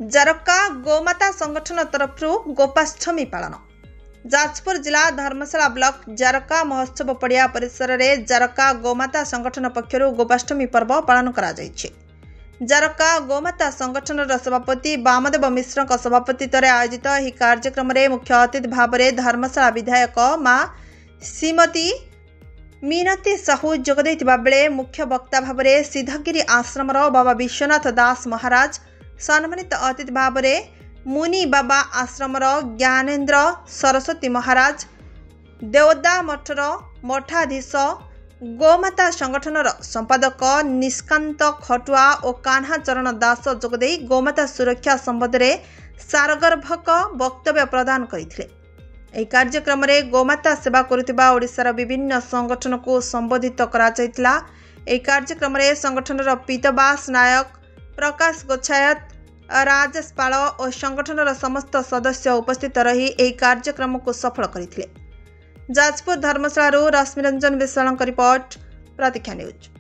ଜାରକା ଗୋମାତା ସଂଗଠନ ତରଫରୁ ଗୋପାଷ୍ଟମୀ ପାଳନ। ଯାଜପୁର ଜିଲ୍ଲା ଧର୍ମଶାଳା ବ୍ଲକ ଜାରକା ମହୋତ୍ସବ ପଡ଼ିଆ ପରିସରରେ ଜାରକା ଗୋମାତା ସଂଗଠନ ପକ୍ଷରୁ ଗୋପାଷ୍ଟମୀ ପର୍ବ ପାଳନ କରାଯାଇଛି। ଜାରକା ଗୋମାତା ସଂଗଠନର ସଭାପତି ବାମଦେବ ମିଶ୍ରଙ୍କ ସଭାପତିତ୍ୱରେ ଆୟୋଜିତ ଏହି କାର୍ଯ୍ୟକ୍ରମରେ ମୁଖ୍ୟ ଅତିଥି ଭାବରେ ଧର୍ମଶାଳା ବିଧାୟକ ମା ଶ୍ରୀମତୀ ମିନତୀ ସାହୁ ଯୋଗ ଦେଇଥିବା ବେଳେ ମୁଖ୍ୟ ବକ୍ତା ଭାବରେ ସିଦ୍ଧଗିରି ଆଶ୍ରମର ବାବା ବିଶ୍ୱନାଥ ଦାସ ମହାରାଜ, ସମ୍ମାନିତ ଅତିଥି ଭାବରେ ମୁନି ବାବା ଆଶ୍ରମର ଜ୍ଞାନେନ୍ଦ୍ର ସରସ୍ୱତୀ ମହାରାଜ, ଦେଓଦା ମଠର ମଠାଧୀଶ, ଗୋମାତା ସଂଗଠନର ସମ୍ପାଦକ ନିଷ୍କାନ୍ତ ଖଟୁଆ ଓ କାହ୍ନା ଚରଣ ଦାସ ଯୋଗଦେଇ ଗୋମାତା ସୁରକ୍ଷା ସମ୍ବନ୍ଧରେ ସାରଗର୍ଭକ ବକ୍ତବ୍ୟ ପ୍ରଦାନ କରିଥିଲେ। ଏହି କାର୍ଯ୍ୟକ୍ରମରେ ଗୋମାତା ସେବା କରୁଥିବା ଓଡ଼ିଶାର ବିଭିନ୍ନ ସଂଗଠନକୁ ସମ୍ବୋଧିତ କରାଯାଇଥିଲା। ଏହି କାର୍ଯ୍ୟକ୍ରମରେ ସଂଗଠନର ପୀତବାସ ନାୟକ, ପ୍ରକାଶ ଗୋଚ୍ଛାୟତ, ରାଜେଶ ପାଳ ଓ ସଂଗଠନର ସମସ୍ତ ସଦସ୍ୟ ଉପସ୍ଥିତ ରହି ଏହି କାର୍ଯ୍ୟକ୍ରମକୁ ସଫଳ କରିଥିଲେ। ଯାଜପୁର ଧର୍ମଶାଳାରୁ ରଶ୍ମିରଞ୍ଜନ ବିଶ୍ୱାଳଙ୍କ ରିପୋର୍ଟ, ପ୍ରତୀକ୍ଷା ନ୍ୟୁଜ୍।